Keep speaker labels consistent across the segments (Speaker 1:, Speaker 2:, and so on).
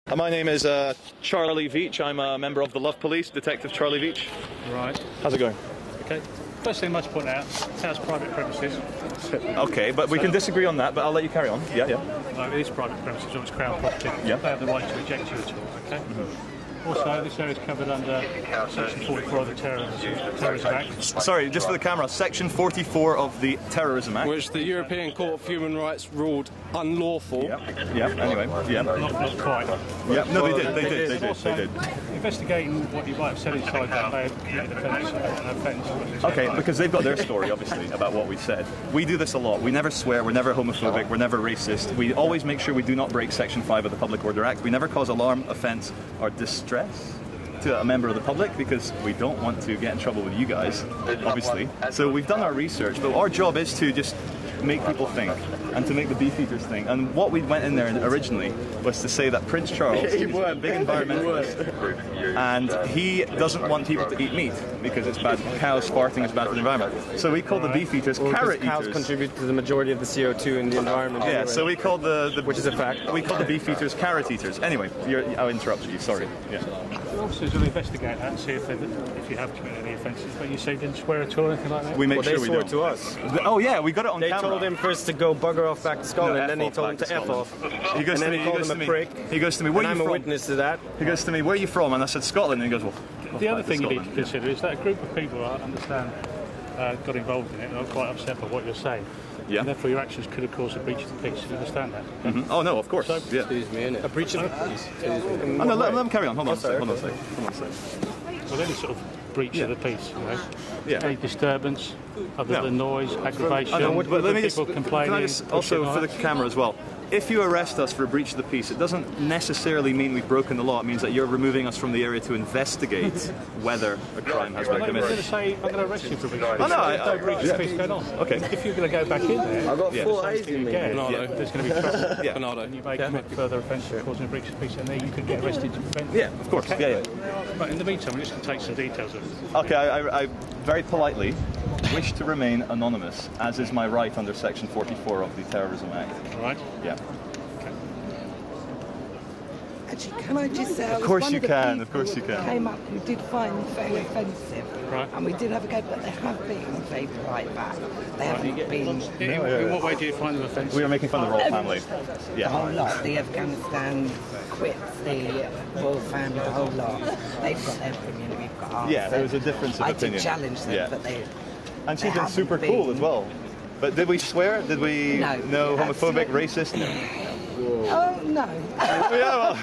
Speaker 1: My name is Charlie Veach. I'm a member of the Love Police, Detective Charlie Veach.
Speaker 2: Right.
Speaker 1: How's it going?
Speaker 2: Okay. First thing I must point out, house private premises.
Speaker 1: Okay, but we can disagree on that, but I'll let you carry on. Yeah.
Speaker 2: No, it is private premises, or it's Crown property.
Speaker 1: Yeah.
Speaker 2: They have the right to reject you at all, okay? Also, this area is covered under Section 44 of the Terrorism Act.
Speaker 1: Sorry, just for the camera, Section 44 of the Terrorism Act.
Speaker 3: Which the European Court of Human Rights ruled unlawful.
Speaker 1: Anyway,
Speaker 2: Not quite.
Speaker 1: Yeah, no, they did.
Speaker 2: Investigating what you might have said inside that, they have committed an offence.
Speaker 1: Okay, because they've got their story, obviously, about what we said. We do this a lot. We never swear, we're never homophobic, we're never racist. We always make sure we do not break Section 5 of the Public Order Act. We never cause alarm, offence, or distress to a member of the public, because we don't want to get in trouble with you guys, obviously. So we've done our research, but our job is to just make people think and to make the Beefeaters think. And what we went in there originally was to say that Prince Charles is a big environmentalist and he doesn't want people to eat meat because it's bad. Cows farting is bad for the environment. So we called the Beefeaters carrot eaters.
Speaker 3: Cows contribute to the majority of the CO2 in the environment.
Speaker 1: Yeah,
Speaker 3: anyway.
Speaker 1: so we called the
Speaker 3: which is a fact.
Speaker 1: We called the Beefeaters carrot eaters. Anyway, I interrupted you. Sorry. Yeah.
Speaker 2: The officers will investigate that and see if you have committed any offences. But you say you didn't swear at all, anything like that?
Speaker 1: We make sure
Speaker 3: they
Speaker 1: we
Speaker 3: swore
Speaker 1: don't.
Speaker 3: to us.
Speaker 1: Oh yeah, we got it on
Speaker 3: They
Speaker 1: camera.
Speaker 3: told him first to go bugger off back to Scotland,
Speaker 1: No,
Speaker 3: then he
Speaker 1: F
Speaker 3: told him
Speaker 1: off
Speaker 3: to
Speaker 1: back
Speaker 3: F
Speaker 1: to
Speaker 3: off.
Speaker 1: He goes
Speaker 3: And
Speaker 1: to
Speaker 3: then
Speaker 1: me,
Speaker 3: he called him a prick.
Speaker 1: He goes to me, where
Speaker 3: And
Speaker 1: are
Speaker 3: I'm
Speaker 1: you
Speaker 3: a
Speaker 1: from?
Speaker 3: witness to that.
Speaker 1: He goes to me, where are you from? And I said, Scotland. And he goes, well,
Speaker 2: The other thing you need to consider is that a group of people, I understand, got involved in it and are quite upset by what you're saying.
Speaker 1: Yeah.
Speaker 2: And therefore your actions could have caused a breach of the peace. You understand that?
Speaker 1: Mm-hmm. Oh no, of course.
Speaker 2: So,
Speaker 1: yeah.
Speaker 3: Excuse me, innit? A breach of the peace.
Speaker 1: Oh, no, let him carry on. Hold on a second.
Speaker 2: Well, any sort of breach of the peace, you know?
Speaker 1: Yeah.
Speaker 2: Any disturbance, other than noise, aggravation,
Speaker 1: I know, but let me just,
Speaker 2: people complaining.
Speaker 1: can I just also, for the camera as well, if you arrest us for a breach of the peace, it doesn't necessarily mean we've broken the law. It means that you're removing us from the area to investigate whether a crime has been
Speaker 2: I'm going to
Speaker 1: committed.
Speaker 2: say, I'm going to arrest you for breach of
Speaker 1: Oh,
Speaker 2: peace.
Speaker 1: no,
Speaker 2: There's no breach of peace going on.
Speaker 1: Okay.
Speaker 2: If you're going to go back in there,
Speaker 3: I've got
Speaker 1: Yeah.
Speaker 3: 4 A's in me.
Speaker 2: again, there's going to be trouble.
Speaker 1: Yeah.
Speaker 3: Bernardo.
Speaker 2: And you may commit further offence causing a breach of peace, and then you could get arrested to prevent
Speaker 1: Yeah, of course.
Speaker 2: Okay.
Speaker 1: Yeah.
Speaker 2: But in the meantime, we're just going to take some details of it.
Speaker 1: Okay, I very politely wish to remain anonymous, as is my right under Section 44 of the Terrorism Act.
Speaker 2: All right?
Speaker 1: Yeah.
Speaker 4: Actually, can I just say,
Speaker 1: Of course you can, of course you can.
Speaker 4: Came up who did find very offensive,
Speaker 2: Right.
Speaker 4: and we did have a go, but there have been people like that. They haven't been
Speaker 2: In what way do you find them offensive?
Speaker 1: We are making fun of the royal family.
Speaker 4: the whole
Speaker 1: Yeah.
Speaker 4: lot. The Afghanistan quits, the royal family, the whole lot. They've got their opinion, we've got ours.
Speaker 1: Yeah, there was a difference of
Speaker 4: I
Speaker 1: opinion.
Speaker 4: did challenge them,
Speaker 1: Yeah.
Speaker 4: but they.
Speaker 1: And she's
Speaker 4: they
Speaker 1: been super
Speaker 4: haven't
Speaker 1: cool
Speaker 4: been-
Speaker 1: as well. But did we swear? Did we
Speaker 4: No,
Speaker 1: homophobic,
Speaker 4: absolutely.
Speaker 1: racist? No.
Speaker 4: Oh no,
Speaker 1: Yeah,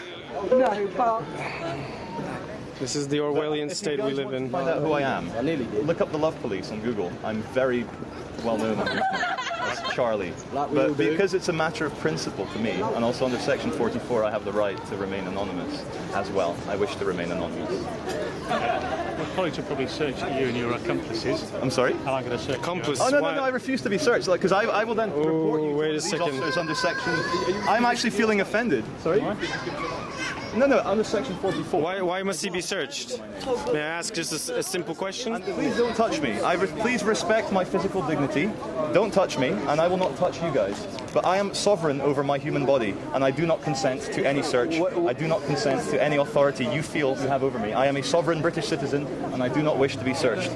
Speaker 1: well,
Speaker 4: no, but.
Speaker 3: This is the Orwellian state we live in.
Speaker 1: find out who I am. Look up the Love Police on Google. I'm very well known as Charlie. But because it's a matter of principle to me, and also under Section 44 I have the right to remain anonymous as well. I wish to remain anonymous.
Speaker 2: My colleagues will probably search you and your accomplices.
Speaker 1: I'm sorry?
Speaker 2: And I'm going to search
Speaker 3: Accomplice.
Speaker 1: Oh, no, I refuse to be searched, because I will then report you
Speaker 3: wait
Speaker 1: to
Speaker 3: a
Speaker 1: these
Speaker 3: second.
Speaker 1: officers under Section... I'm actually feeling offended. Sorry? No, under Section 44.
Speaker 3: Why must he be searched? May I ask just a simple question?
Speaker 1: And please don't touch me. Please respect my physical dignity. Don't touch me, and I will not touch you guys. But I am sovereign over my human body, and I do not consent to any search. I do not consent to any authority you feel you have over me. I am a sovereign British citizen, and I do not wish to be searched.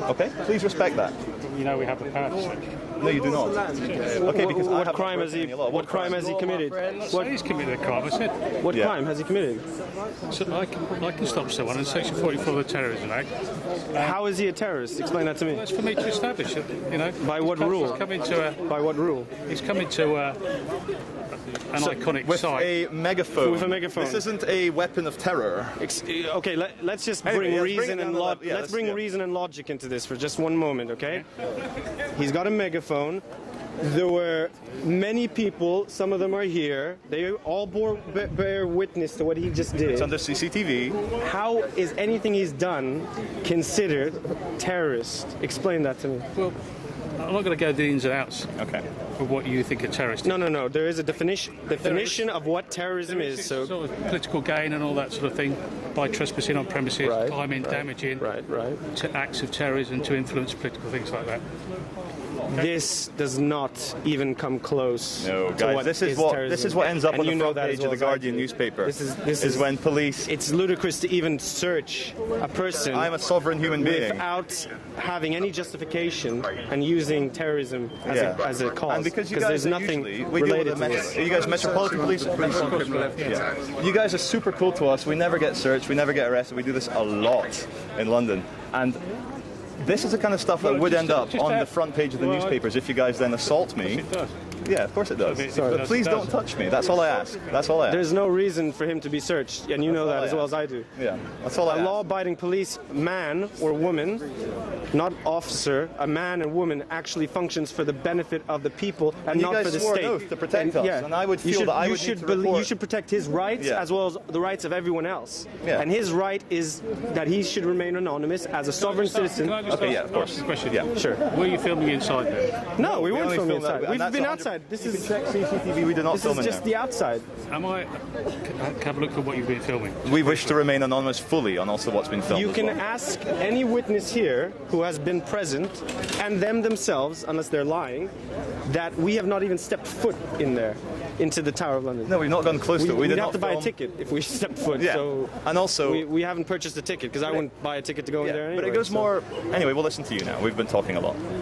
Speaker 1: Okay? Please respect that.
Speaker 2: You know we have the power to search.
Speaker 1: No, you do not. Okay, because I
Speaker 3: What
Speaker 1: have
Speaker 3: crime
Speaker 1: not
Speaker 3: has he?
Speaker 1: broken any law.
Speaker 3: What crime has he committed?
Speaker 2: So he's committed a crime, I said.
Speaker 3: What
Speaker 1: Yeah.
Speaker 3: crime has he committed?
Speaker 2: So I can stop someone in Section 44 of the Terrorism Act.
Speaker 3: How is he a terrorist? Explain that to me.
Speaker 2: That's for me to establish it, you know.
Speaker 3: By what rule?
Speaker 2: He's come into
Speaker 3: By what rule?
Speaker 2: an iconic
Speaker 1: With
Speaker 2: site.
Speaker 1: a megaphone.
Speaker 3: With a megaphone.
Speaker 1: This isn't a weapon of terror.
Speaker 3: Okay, let's just
Speaker 1: Anyway,
Speaker 3: bring
Speaker 1: let's
Speaker 3: reason
Speaker 1: bring it down
Speaker 3: and
Speaker 1: the level. Yeah,
Speaker 3: let's bring reason and logic into this for just one moment, okay? He's got a megaphone. There were many people. Some of them are here. They all bear witness to what he just did.
Speaker 1: It's under CCTV.
Speaker 3: How is anything he's done considered terrorist? Explain that to me.
Speaker 2: Well, I'm not going to go the ins and outs
Speaker 1: Okay.
Speaker 2: of what you think a terrorist is.
Speaker 3: No. There is a definition of what terrorism is. So
Speaker 2: Sort of political gain and all that sort of thing by trespassing on premises,
Speaker 3: Right,
Speaker 2: climbing, damaging,
Speaker 3: right.
Speaker 2: to acts of terrorism to influence political things like that.
Speaker 3: This does not even come close.
Speaker 1: No,
Speaker 3: to
Speaker 1: guys,
Speaker 3: what
Speaker 1: this is
Speaker 3: terrorism.
Speaker 1: what ends up
Speaker 3: And
Speaker 1: on the
Speaker 3: you know
Speaker 1: front
Speaker 3: that as
Speaker 1: page
Speaker 3: well
Speaker 1: of the
Speaker 3: as I
Speaker 1: Guardian
Speaker 3: do.
Speaker 1: newspaper.
Speaker 3: This
Speaker 1: is when police.
Speaker 3: It's ludicrous to even search a person.
Speaker 1: I'm a sovereign human being.
Speaker 3: Without having any justification and using terrorism as a cause.
Speaker 1: And because you guys
Speaker 3: there's
Speaker 1: are
Speaker 3: nothing
Speaker 1: usually, we deal with
Speaker 3: related to this.
Speaker 1: you guys Metropolitan Police. Yeah. You guys are super cool to us. We never get searched. We never get arrested. We do this a lot in London, and this is the kind of stuff that would end up on the front page of the newspapers if you guys then assault me.
Speaker 2: It does.
Speaker 1: Yeah, of course it does.
Speaker 2: Sorry.
Speaker 1: But please don't touch me. That's all I ask. That's all I ask.
Speaker 3: There's no reason for him to be searched, and you know that as well as I do.
Speaker 1: Yeah, that's all I
Speaker 3: A
Speaker 1: ask.
Speaker 3: law-abiding police man or woman, not officer, a man and woman actually functions for the benefit of the people and
Speaker 1: you
Speaker 3: not
Speaker 1: guys
Speaker 3: for the
Speaker 1: swore an
Speaker 3: state.
Speaker 1: oath to protect us, and I would feel that I would need to report.
Speaker 3: You should protect his rights as well as the rights of everyone else.
Speaker 1: Yeah.
Speaker 3: And his right is that he should remain anonymous as a sovereign citizen.
Speaker 2: Can I just
Speaker 1: Okay, yeah, of course.
Speaker 2: ask a question?
Speaker 1: Yeah,
Speaker 3: sure.
Speaker 2: Were you filming inside there?
Speaker 3: No, we
Speaker 1: We
Speaker 3: weren't
Speaker 1: only
Speaker 3: filming
Speaker 1: film that-
Speaker 3: inside.
Speaker 1: and
Speaker 3: We've
Speaker 1: that's
Speaker 3: been
Speaker 1: 100
Speaker 3: outside. This
Speaker 1: You
Speaker 3: is
Speaker 1: can check CCTV. We did not
Speaker 3: this
Speaker 1: film
Speaker 3: is
Speaker 1: in
Speaker 3: just
Speaker 1: there.
Speaker 3: the outside.
Speaker 2: Am I? Have a look at what you've been filming.
Speaker 1: We wish to remain anonymous fully on also what's been filmed.
Speaker 3: You
Speaker 1: as
Speaker 3: can
Speaker 1: well.
Speaker 3: ask any witness here who has been present, and them themselves, unless they're lying, that we have not even stepped foot in there, into the Tower of London.
Speaker 1: No, we've not gone close to it. We
Speaker 3: We'd
Speaker 1: did
Speaker 3: have
Speaker 1: not
Speaker 3: to buy a
Speaker 1: film-
Speaker 3: ticket if we stepped foot.
Speaker 1: Yeah,
Speaker 3: So
Speaker 1: and also
Speaker 3: we haven't purchased a ticket because I wouldn't buy a ticket to go in there anyway.
Speaker 1: but it goes
Speaker 3: so.
Speaker 1: more. Anyway, we'll listen to you now. We've been talking a lot.